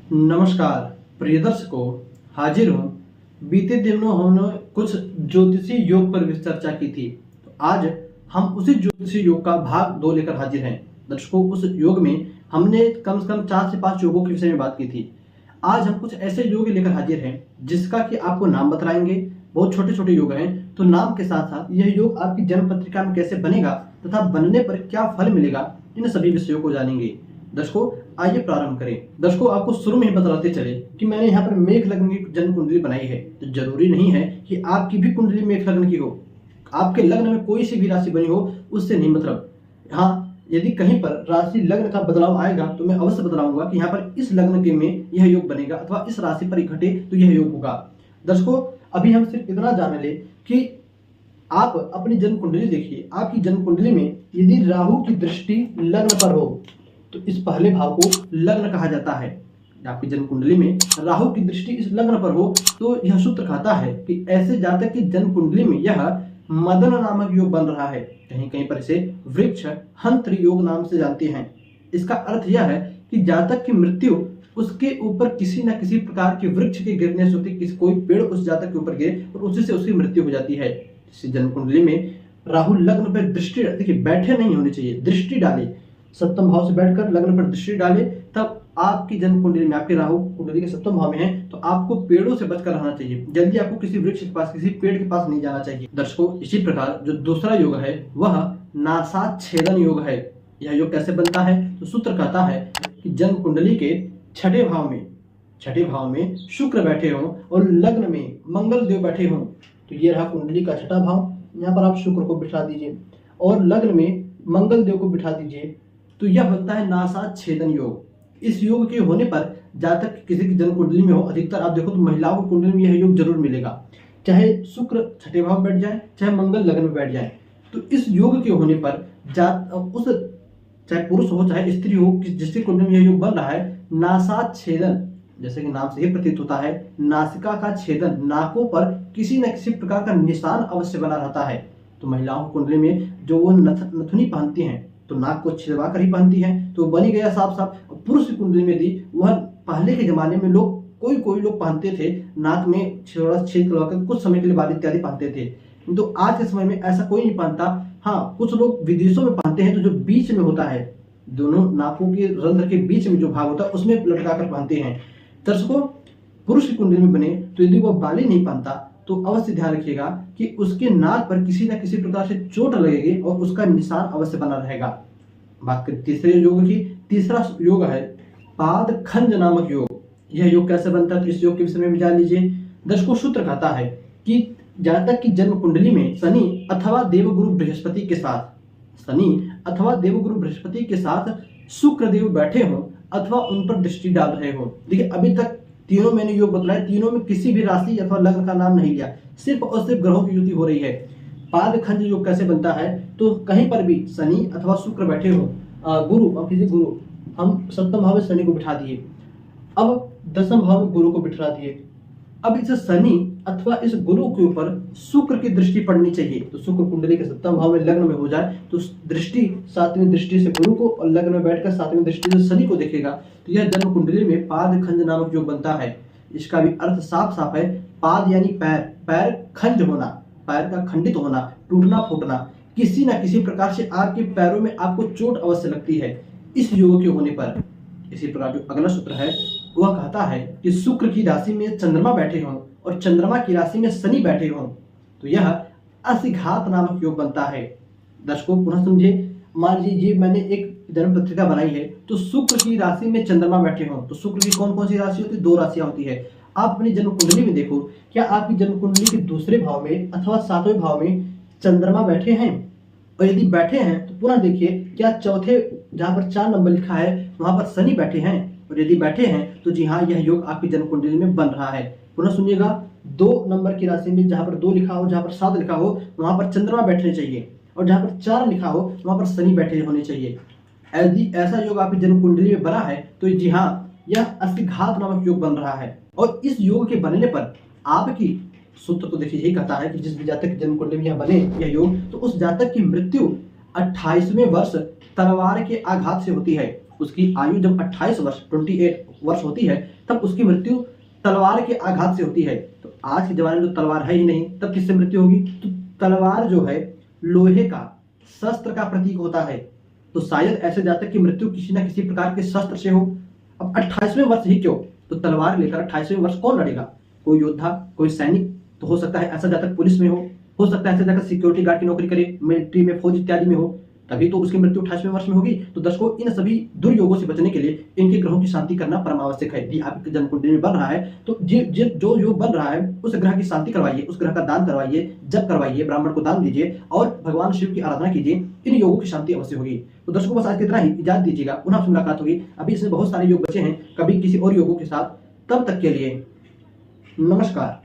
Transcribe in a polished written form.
नमस्कार प्रिय दर्शकों, हाजिर हूँ। बीते दिनों हमने कुछ ज्योतिषी योग पर चर्चा की थी। तो आज हम उसी ज्योतिषी योग का भाग 2 लेकर हाजिर हैं। दर्शकों, उस योग में हमने कम से कम 4 से 5 योगों के विषय में बात की थी। आज हम कुछ ऐसे योग लेकर हाजिर हैं जिसका कि आपको नाम बतलाएंगे। बहुत छोटे छोटे योग हैं, तो नाम के साथ साथ यह योग आपकी जन्म पत्रिका में कैसे बनेगा तथा बनने पर क्या फल मिलेगा, इन सभी विषयों को जानेंगे। दर्शकों, आइए प्रारंभ करें। दर्शकों, आपको शुरू में ही बतलाते चले कि मैंने यहाँ पर मेष लग्न की जन्म कुंडली बनाई है। तो जरूरी नहीं है कि आपकी भी कुंडली मेष लग्न की हो। आपके लग्न में कोई सी भी राशि बनी हो उससे नहीं मतलब। हाँ, यदि कहीं पर राशि लग्न का बदलाव आएगा तो मैं अवश्य बतलाऊंगा कि यहाँ पर इस लग्न के में यह योग बनेगा अथवा इस राशि पर घटे तो यह योग होगा। दर्शकों, अभी हम सिर्फ इतना जान ले कि आप अपनी जन्म कुंडली देखिए। आपकी जन्म कुंडली में यदि राहु की दृष्टि लग्न पर हो तो इस पहले भाव को लग्न कहा जाता है। आपकी जन्म कुंडली में राहु की दृष्टि इस लग्न पर हो तो यह सूत्र कहता है कि ऐसे जातक की जन्म कुंडली में यह मदन नामक योग बन रहा है। कहीं कहीं पर इसे वृक्ष हंत्र योग नाम से जानते हैं। इसका अर्थ यह है कि जातक की मृत्यु उसके ऊपर किसी न किसी प्रकार के वृक्ष के गिरने से होती, कोई पेड़ उस जातक के ऊपर गिरे और उसी से उसकी मृत्यु हो जाती है। इसी जन्म कुंडली में राहु लग्न पर दृष्टि, देखिए बैठे नहीं होनी चाहिए, दृष्टि डाले। सप्तम भाव से बैठकर लग्न पर दृष्टि डाले, तब आपकी जन्म कुंडली में, आपके राहु कुंडली के सप्तम भाव में है तो आपको पेड़ों से बचकर रहना चाहिए। जल्दी आपको किसी वृक्ष के पास, किसी पेड़ के पास नहीं जाना चाहिए। दर्शकों, इसी प्रकार जो दूसरा योग है वह नासा छेदन योग है। यह योग कैसे बनता है? तो सूत्र कहता है कि जन्म कुंडली के छठे भाव में शुक्र बैठे हों और लग्न में मंगल देव बैठे हों। तो ये रहा कुंडली का छठा भाव। यहाँ पर आप शुक्र को बिठा दीजिए और लग्न में मंगल देव को बिठा दीजिए, तो यह बनता है नासा छेदन योग। इस योग के होने पर जातक किसी की जन्म कुंडली में हो, अधिकतर आप देखो तो महिलाओं की कुंडली में यह योग जरूर मिलेगा। चाहे शुक्र छठे भाव में बैठ जाए, चाहे मंगल लग्न में बैठ जाए, तो इस योग के होने पर चाहे पुरुष हो चाहे स्त्री हो, जिसकी कुंडली में यह योग बन रहा है, नासा छेदन, जैसे कि नाम से ही प्रतीत होता है, नासिका का छेदन, नाकों पर किसी न किसी प्रकार का निशान अवश्य बना रहता है। तो महिलाओं की कुंडली में जो वो नथुनी पहनती हैं तो नाक को छिदवा कर ही पहनती हैं, तो बनी गया साफ साफ। पुरुष की कुंडली में दी, वह पहले के जमाने में लोग कोई लोग पहनते थे नाक में थोड़ा छेद करवाकर, कुछ समय के लिए बाल इत्यादि पहनते थे। तो आज के समय में ऐसा कोई नहीं पहनता। हाँ, कुछ लोग विदेशों में पहनते हैं, तो जो बीच में होता है, दोनों नाकों के रंध्र के बीच में जो भाग होता है उसमें लटका कर पहनते हैं। दर्शकों, पुरुष की कुंडली में बने तो यदि वह बाली नहीं पहनता तो अवश्य ध्यान रखिएगा कि उसके नाक पर किसी न किसी प्रकार से चोट लगेगी और उसका निशान अवश्य बना रहेगा। बात करें तीसरे योग की। तीसरा योग है पाद खंज नामक योग। यह योग कैसे बनता है तो इस योग के विषय में भी जान लीजिए। दर्शकों, सूत्र कहता है कि जातक की जन्म कुंडली में शनि अथवा देवगुरु बृहस्पति के साथ शुक्र देव बैठे हों अथवा उन पर दृष्टि डाल रहे हो। देखिए, अभी तक तीनों मैंने योग बतलाए, तीनों में किसी भी राशि अथवा लग्न का नाम नहीं लिया, सिर्फ और सिर्फ ग्रहों की युति हो रही है। पाद खंज योग कैसे बनता है तो कहीं पर भी शनि अथवा शुक्र बैठे हो, गुरु, अब किसी गुरु, हम सप्तम भाव में शनि को बिठा दिए, अब दसम भाव में गुरु को बिठा दिए। अब इस शनि अथवा इस गुरु के ऊपर शुक्र की दृष्टि पड़नी चाहिए। तो शुक्र कुंडली के सप्तम भाव में लग्न में हो जाए तो दृष्टि सातवीं दृष्टि से गुरु को और लग्न में बैठकर सातवीं दृष्टि से शनि को देखेगा, तो यह जन्म कुंडली में पाद खंज नामक योग बनता है। इसका भी अर्थ साफ साफ है। पाद यानी पैर, पैर खंज होना, पैर का खंडित होना, टूटना फूटना, किसी न किसी प्रकार से आपके पैरों में आपको चोट अवश्य लगती है इस योग के होने पर। इसी प्रकार जो अगला सूत्र है वह कहता है कि शुक्र की राशि में चंद्रमा बैठे हों और चंद्रमा की राशि में शनि बैठे हों तो यह असिघात नामक योग बनता है। दर्शकों, पुनः समझिए। मान लीजिए मैंने एक जन्म पत्रिका बनाई है तो शुक्र की राशि में चंद्रमा बैठे हों, तो शुक्र की कौन कौन सी राशि होती है? 2 राशियां होती है। आप अपनी जन्म कुंडली में देखो, क्या आपकी जन्म कुंडली के दूसरे भाव में अथवा सातवें भाव में चंद्रमा बैठे हैं? और यदि बैठे हैं तो पुनः देखिए, क्या चौथे जहां पर 4 नंबर लिखा है वहां पर शनि बैठे हैं? और यदि बैठे हैं तो जी हाँ, यह योग आपकी जन्म कुंडली में बन रहा है। पुनः सुनिएगा, 2 नंबर की राशि में जहां पर 2 लिखा हो, जहां पर 7 लिखा हो, वहां पर चंद्रमा बैठने चाहिए, और जहां पर 4 लिखा हो वहां पर शनि बैठे होने चाहिए। यदि ऐसा योग आपकी जन्म कुंडली में बना है तो जी हाँ, यह असिघात नामक योग बन रहा है। और इस योग के बनने पर आपकी, सूत्र तो देखिए यही कहता है कि जिस भी जातक की जन्म कुंडली में यह बने यह योग, तो उस जातक की मृत्यु 28वें वर्ष तलवार के आघात से होती है। उसकी आयु जब 28 वर्ष 28 वर्ष होती है तब उसकी मृत्यु तलवार के आघात से होती है। तो आज के जमाने में तो तलवार है ही नहीं, तब किससे मृत्यु होगी? तो तलवार जो है लोहे का, शस्त्र का प्रतीक होता है। तो शायद ऐसे जातक की मृत्यु किसी न किसी प्रकार के शस्त्र से हो। अब 28वें वर्ष ही क्यों, तो तलवार लेकर 28वें वर्ष कौन लड़ेगा? कोई योद्धा, कोई सैनिक। तो हो सकता है ऐसा जातक पुलिस में हो सकता है ऐसा जातक सिक्योरिटी गार्ड की नौकरी करे, मिलिट्री में, फौज इत्यादि में हो, तभी तो उसकी मृत्यु 28वें वर्ष में होगी। तो दर्शकों, इन सभी दुर्योगों से बचने के लिए इनके ग्रहों की शांति करना परम आवश्यक है। यदि आपके जन्म कुंडली में बन रहा है तो जो योग बन रहा है उस ग्रह की शांति करवाइए, उस ग्रह का दान करवाइए, जप करवाइए, ब्राह्मण को दान दीजिए और भगवान शिव की आराधना कीजिए। इन योगों की शांति अवश्य होगी। तो दर्शकों, बस आज कितना ही, इजाजत दीजिएगा, पुनः आपसे मुलाकात होगी। अभी इसमें बहुत सारे योग बचे हैं, कभी किसी और योगों के साथ। तब तक के लिए नमस्कार।